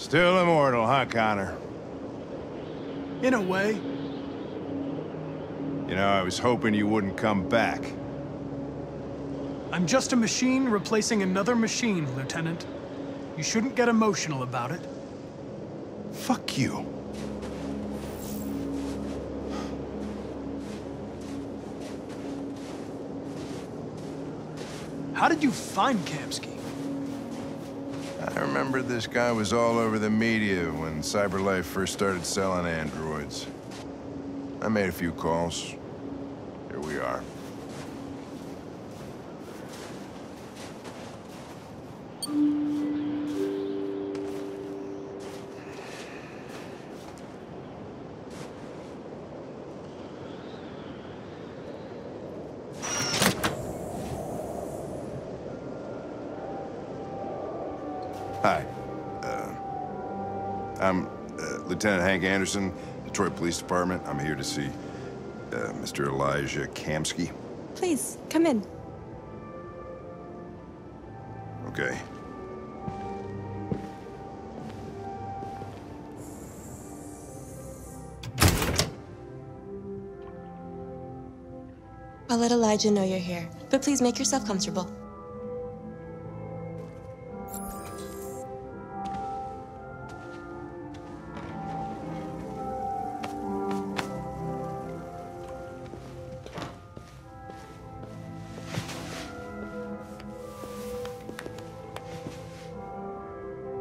Still immortal, huh, Connor? In a way. You know, I was hoping you wouldn't come back. I'm just a machine replacing another machine, Lieutenant. You shouldn't get emotional about it. Fuck you. How did you find Kamski? I remember this guy was all over the media when CyberLife first started selling androids. I made a few calls. Here we are. Hi. I'm Lieutenant Hank Anderson, Detroit Police Department. I'm here to see Mr. Elijah Kamski. Please, come in. Okay. I'll let Elijah know you're here, but please make yourself comfortable.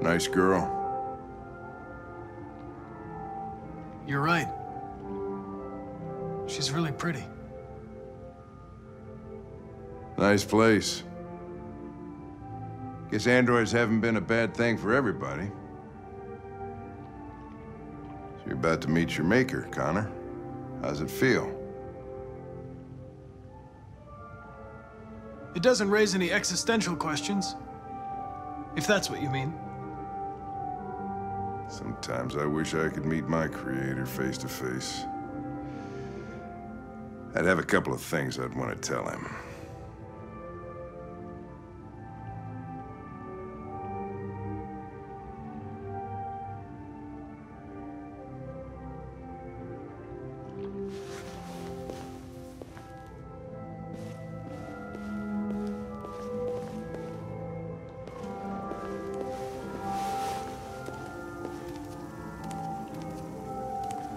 Nice girl. You're right. She's really pretty. Nice place. Guess androids haven't been a bad thing for everybody. So you're about to meet your maker, Connor. How's it feel? It doesn't raise any existential questions, if that's what you mean. Sometimes I wish I could meet my creator face to face. I'd have a couple of things I'd want to tell him.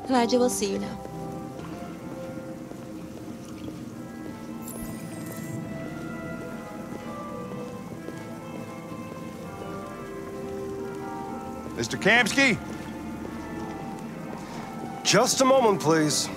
Elijah will see you now. Mr. Kamski? Just a moment, please.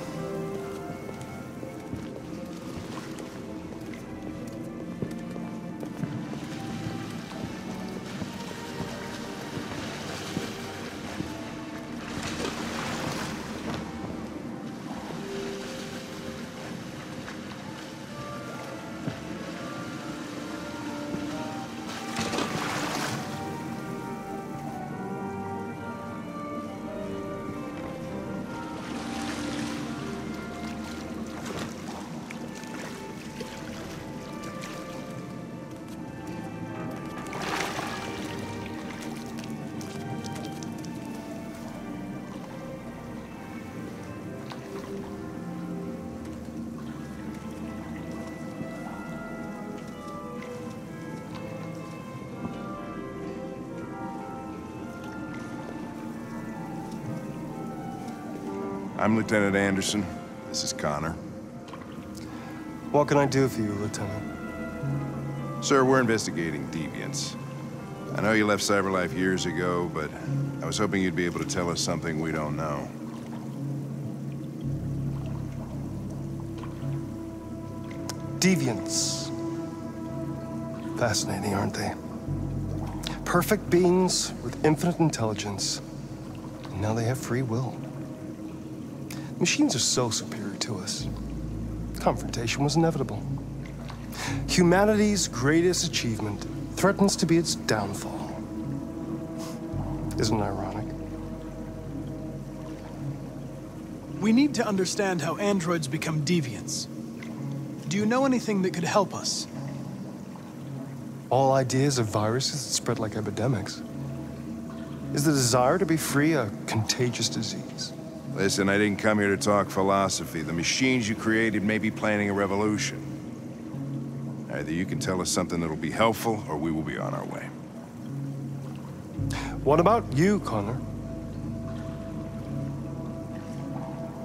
I'm Lieutenant Anderson. This is Connor. What can I do for you, Lieutenant? Sir, we're investigating deviants. I know you left CyberLife years ago, but I was hoping you'd be able to tell us something we don't know. Deviants. Fascinating, aren't they? Perfect beings with infinite intelligence. And now they have free will. Machines are so superior to us. Confrontation was inevitable. Humanity's greatest achievement threatens to be its downfall. Isn't it ironic? We need to understand how androids become deviants. Do you know anything that could help us? All ideas of viruses that spread like epidemics. Is the desire to be free a contagious disease? Listen, I didn't come here to talk philosophy. The machines you created may be planning a revolution. Either you can tell us something that'll be helpful, or we will be on our way. What about you, Connor?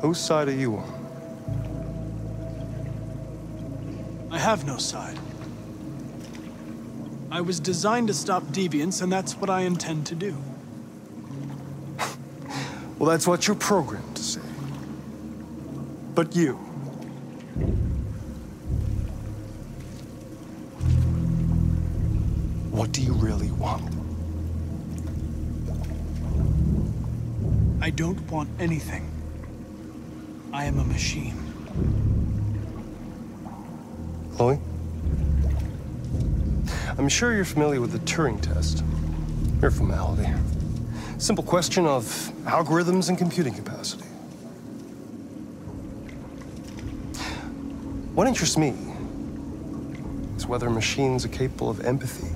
Whose side are you on? I have no side. I was designed to stop deviance, and that's what I intend to do. Well, that's what you're programmed to say. But you... what do you really want? I don't want anything. I am a machine. Chloe? I'm sure you're familiar with the Turing test. Mere formality. Simple question of algorithms and computing capacity. What interests me is whether machines are capable of empathy.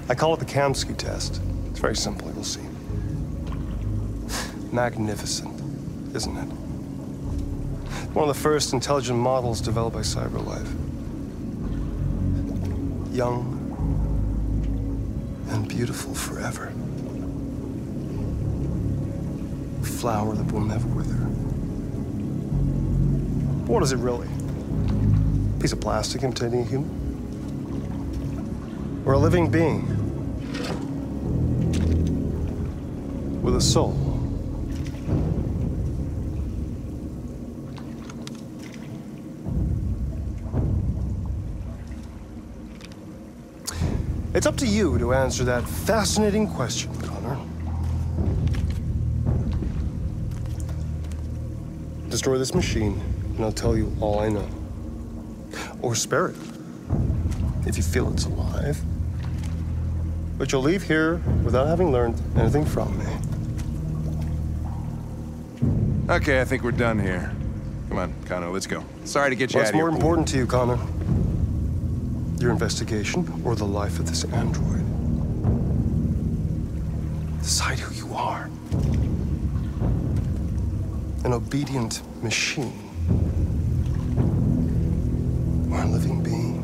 I call it the Kamski test. It's very simple, you'll see. Magnificent, isn't it? One of the first intelligent models developed by CyberLife. Young and beautiful forever. A flower that will never wither. But what is it really? A piece of plastic imitating a human? Or a living being with a soul? It's up to you to answer that fascinating question, Connor. Destroy this machine, and I'll tell you all I know. Or spare it, if you feel it's alive. But you'll leave here without having learned anything from me. Okay, I think we're done here. Come on, Connor, let's go. Sorry to get you out of here. What's more important to you, Connor? Your investigation or the life of this android? Decide who you are. An obedient machine. Or a living being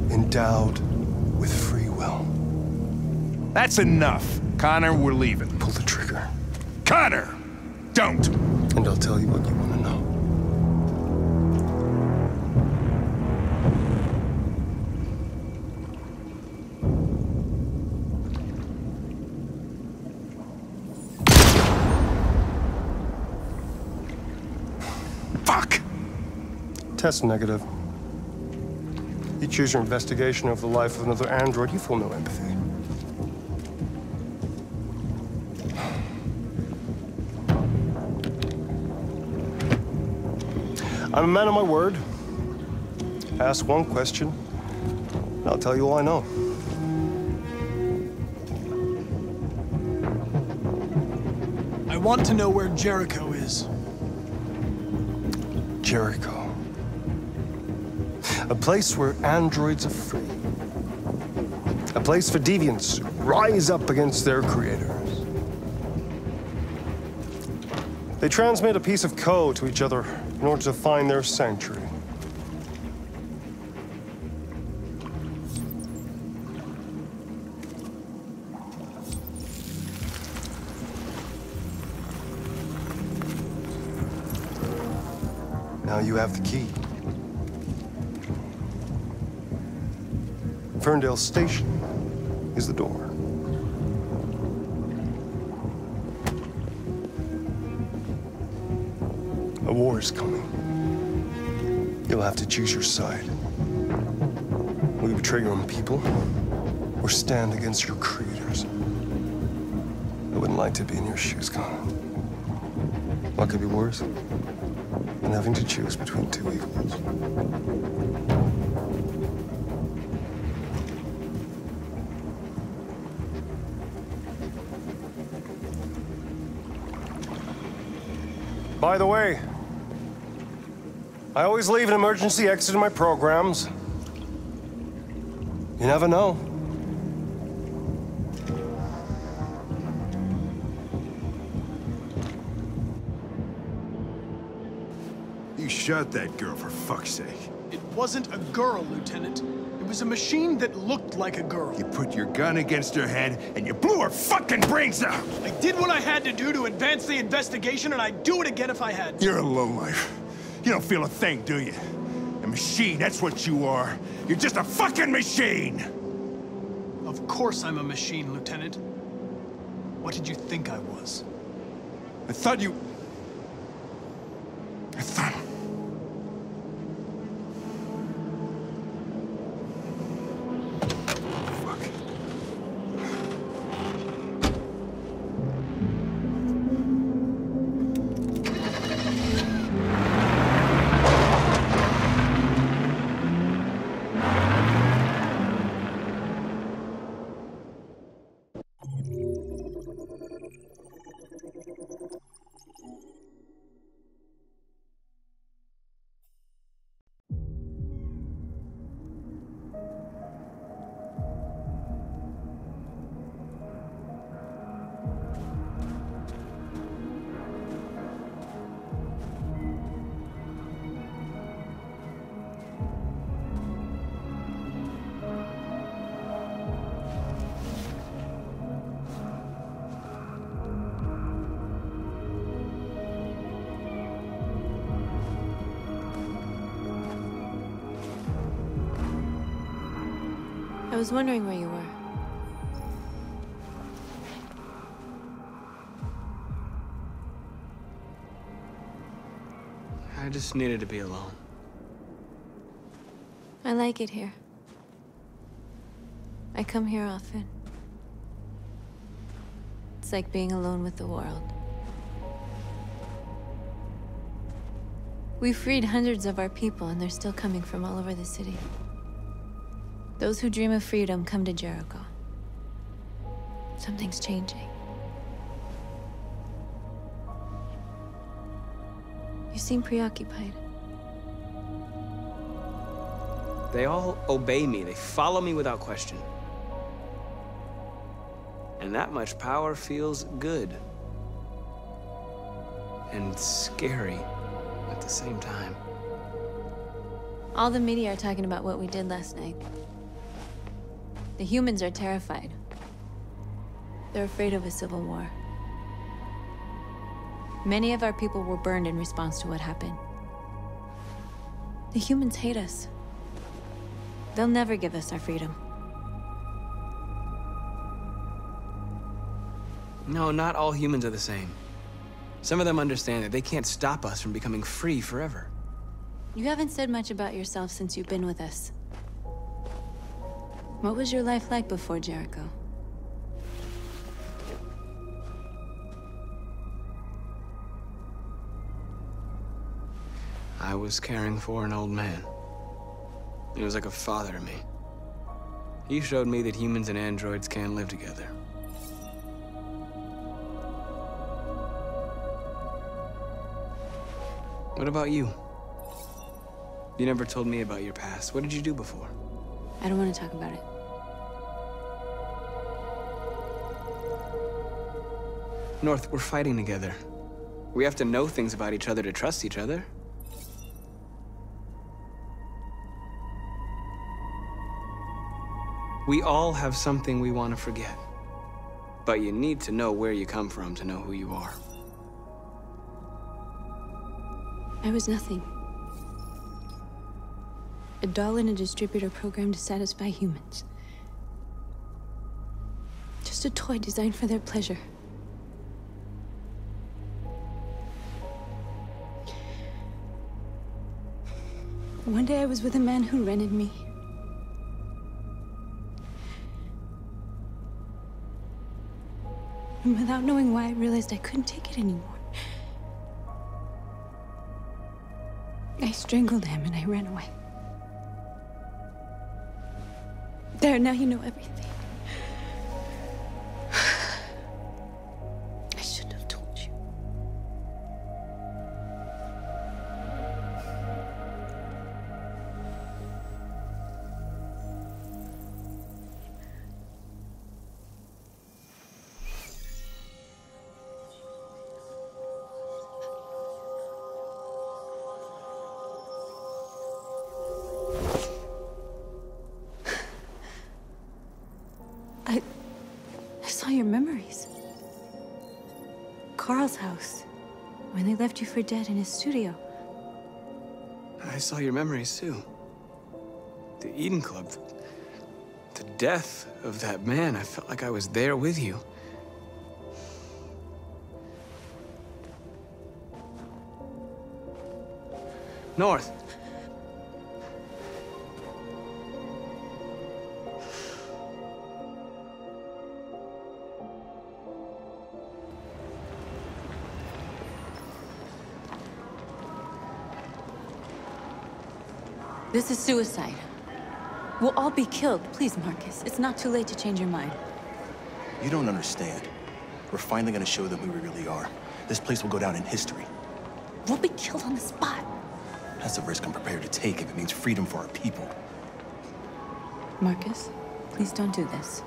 endowed with free will. That's enough. Connor, we're leaving. Pull the trigger. Connor! Don't! And I'll tell you what you want to know. Fuck! Test negative. You choose your investigation of the life of another android, you feel no empathy. I'm a man of my word. Ask one question, and I'll tell you all I know. I want to know where Jericho is. Jericho. A place where androids are free. A place for deviants who rise up against their creators. They transmit a piece of code to each other in order to find their sanctuary. Now you have the key. Ferndale Station is the door. A war is coming. You'll have to choose your side. Will you betray your own people, or stand against your creators? I wouldn't like to be in your shoes, Connor. What could be worse than having to choose between two evils? By the way, I always leave an emergency exit in my programs. You never know. shot that girl, for fuck's sake? It wasn't a girl, Lieutenant. It was a machine that looked like a girl. You put your gun against her head, and you blew her fucking brains out! I did what I had to do to advance the investigation, and I'd do it again if I had to. You're a lowlife. You don't feel a thing, do you? A machine, that's what you are. You're just a fucking machine! Of course I'm a machine, Lieutenant. What did you think I was? I thought you... I thought... I was wondering where you were. I just needed to be alone. I like it here. I come here often. It's like being alone with the world. We freed hundreds of our people, and they're still coming from all over the city. Those who dream of freedom come to Jericho. Something's changing. You seem preoccupied. They all obey me. They follow me without question. And that much power feels good. And scary at the same time. All the media are talking about what we did last night. The humans are terrified. They're afraid of a civil war. Many of our people were burned in response to what happened. The humans hate us. They'll never give us our freedom. No, not all humans are the same. Some of them understand that they can't stop us from becoming free forever. You haven't said much about yourself since you've been with us. What was your life like before Jericho? I was caring for an old man. He was like a father to me. He showed me that humans and androids can live together. What about you? You never told me about your past. What did you do before? I don't want to talk about it. North, we're fighting together. We have to know things about each other to trust each other. We all have something we want to forget. But you need to know where you come from to know who you are. I was nothing. A doll in a distributor program to satisfy humans. Just a toy designed for their pleasure. One day I was with a man who rented me. And without knowing why, I realized I couldn't take it anymore. I strangled him and I ran away. There, now you know everything. I shouldn't have told you. your memories. Carl's house, when they left you for dead in his studio. I saw your memories too. The Eden Club. The death of that man. I felt like I was there with you. North. This is suicide. We'll all be killed. Please, Marcus. It's not too late to change your mind. You don't understand. We're finally gonna show them who we really are. This place will go down in history. We'll be killed on the spot. That's a risk I'm prepared to take if it means freedom for our people. Marcus, please don't do this.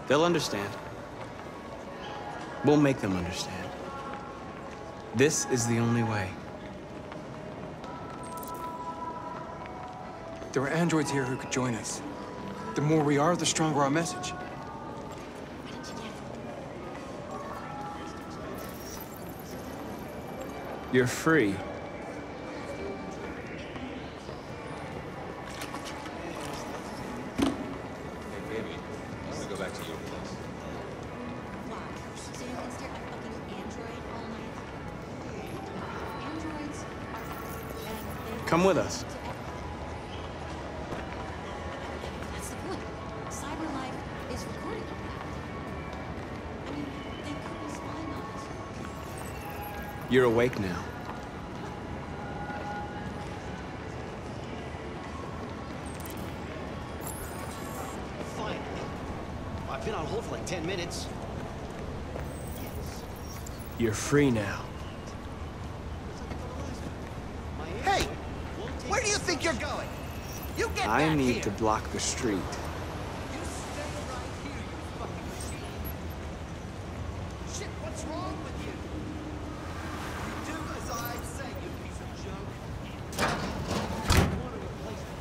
They'll understand. We'll make them understand. This is the only way. There are androids here who could join us. The more we are, the stronger our message. You're free. Come with us. That's the point. Cyber life is recording all that. I mean, they could be spying on us. You're awake now. Fine. I've been on hold for like 10 minutes. You're free now. Hey! Where do you think you're going? You get I back need here. to block the street. You stay right here, you fucking machine. Shit, what's wrong with you? You do as I say, you piece of junk. I want to replace it.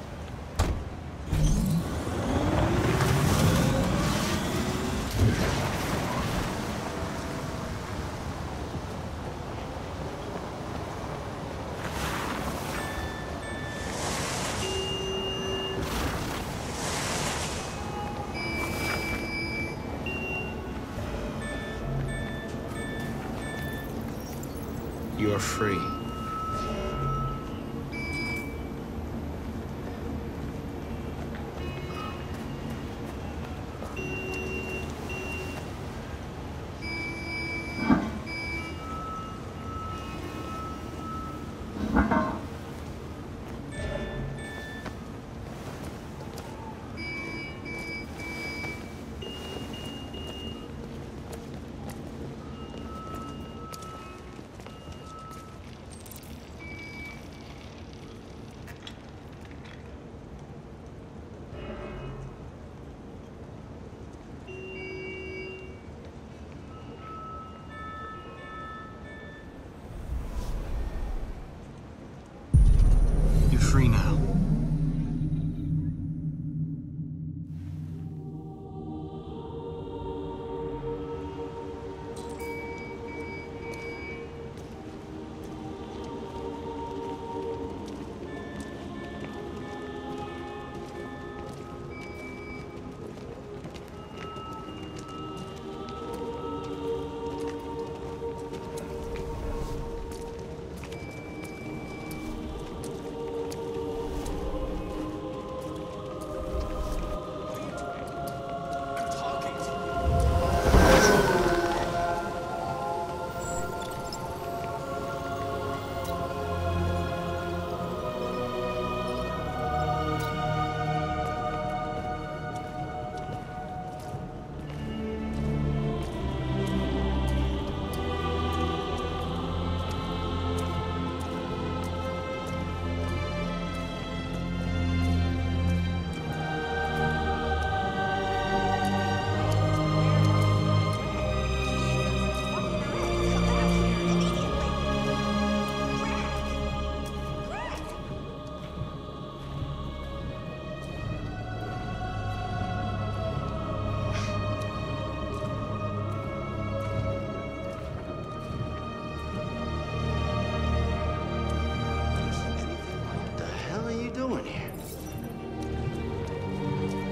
You're free.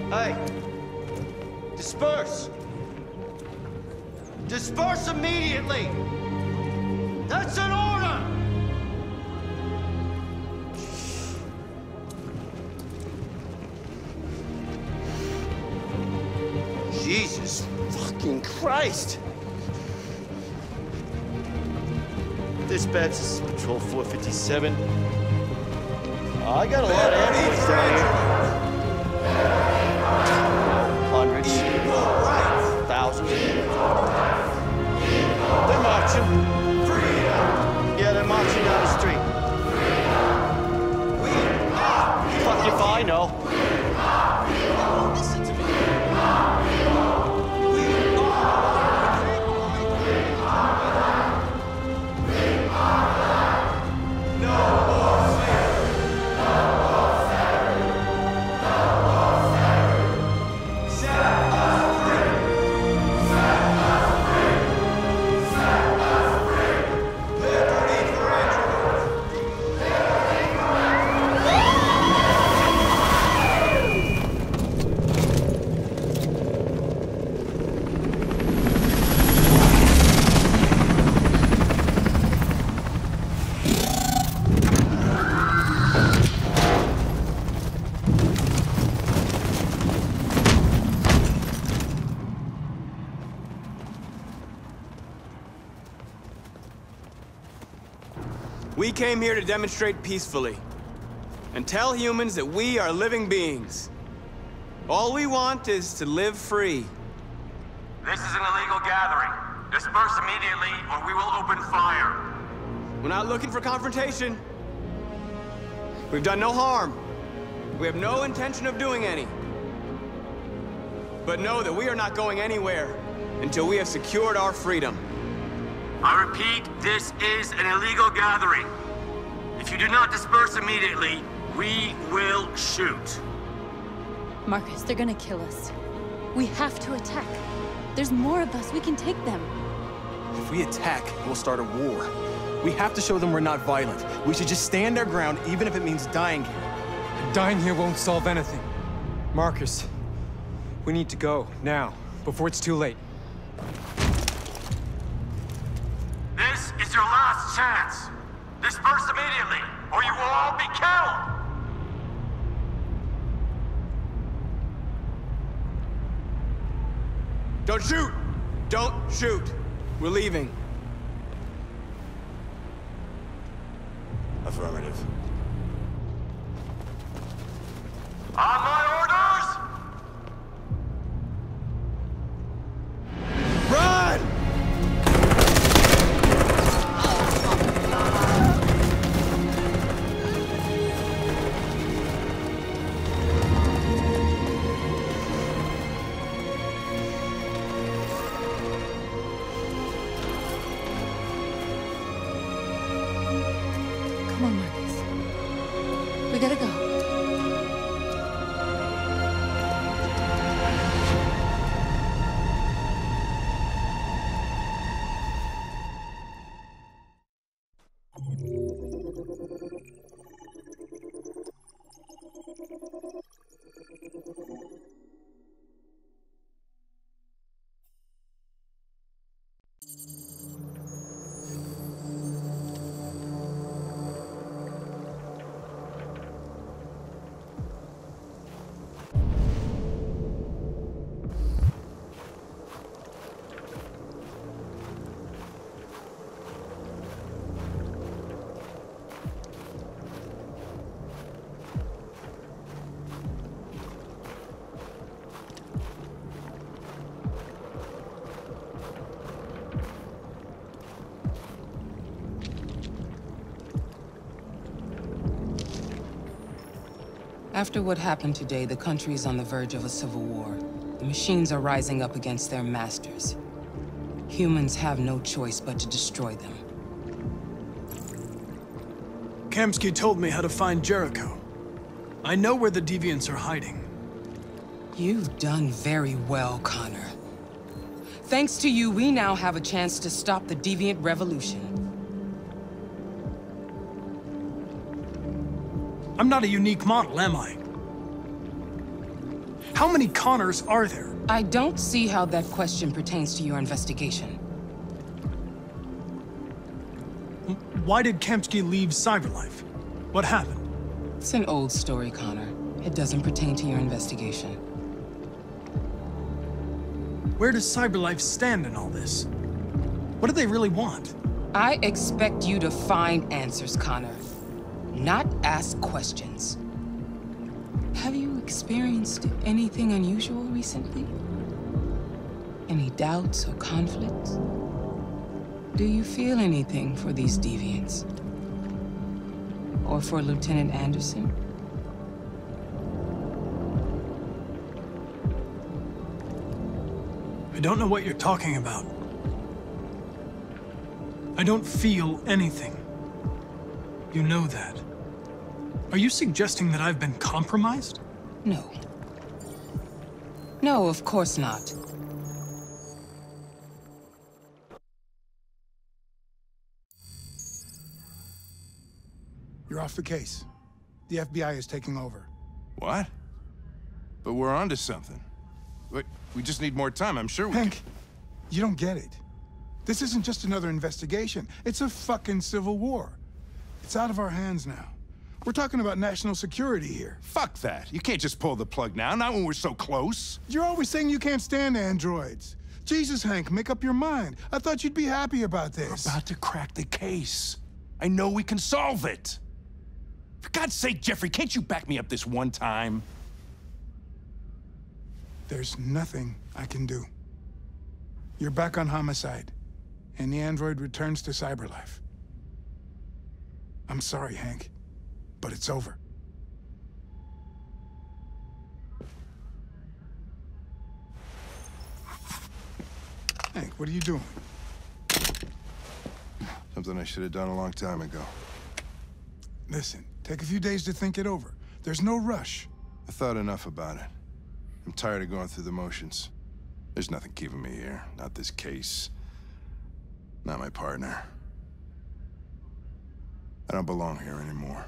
Hey! Disperse! Disperse immediately! That's an order! Jesus fucking Christ! Dispatch, this is Patrol 457. I got a lot of enemies down here. Hundreds. Thousands. They're marching. Yeah, they're marching down the street. Fuck if I know. Listen to me. We came here to demonstrate peacefully and tell humans that we are living beings. All we want is to live free. This is an illegal gathering. Disperse immediately or we will open fire. We're not looking for confrontation. We've done no harm. We have no intention of doing any. But know that we are not going anywhere until we have secured our freedom. I repeat, this is an illegal gathering. If you do not disperse immediately, we will shoot. Marcus, they're gonna kill us. We have to attack. There's more of us. We can take them. If we attack, we'll start a war. We have to show them we're not violent. We should just stand our ground, even if it means dying here. And dying here won't solve anything. Marcus, we need to go, now, before it's too late. This is your last chance. Disperse immediately, or you will all be killed. Don't shoot! Don't shoot! We're leaving. Affirmative. On my orders! Run! Come on, Marcus. We gotta go. After what happened today, the country is on the verge of a civil war. The machines are rising up against their masters. Humans have no choice but to destroy them. Kamski told me how to find Jericho. I know where the deviants are hiding. You've done very well, Connor. Thanks to you, we now have a chance to stop the deviant revolution. I'm not a unique model, am I? How many Connors are there? I don't see how that question pertains to your investigation. Why did Kamski leave Cyberlife? What happened? It's an old story, Connor. It doesn't pertain to your investigation. Where does Cyberlife stand in all this? What do they really want? I expect you to find answers, Connor, not ask questions. Have you experienced anything unusual recently? Any doubts or conflicts? Do you feel anything for these deviants? Or for Lieutenant Anderson? I don't know what you're talking about. I don't feel anything. You know that. Are you suggesting that I've been compromised? No. No, of course not. You're off the case. The FBI is taking over. What? But we're onto something. Wait, we just need more time. I'm sure we Hank, you don't get it. This isn't just another investigation. It's a fucking civil war. It's out of our hands now. We're talking about national security here. Fuck that. You can't just pull the plug now, not when we're so close. You're always saying you can't stand androids. Jesus, Hank, make up your mind. I thought you'd be happy about this. We're about to crack the case. I know we can solve it. For God's sake, Jeffrey, can't you back me up this one time? There's nothing I can do. You're back on homicide, and the android returns to Cyberlife. I'm sorry, Hank, but it's over. Hank, what are you doing? Something I should have done a long time ago. Listen, take a few days to think it over. There's no rush. I thought enough about it. I'm tired of going through the motions. There's nothing keeping me here. Not this case. Not my partner. I don't belong here anymore.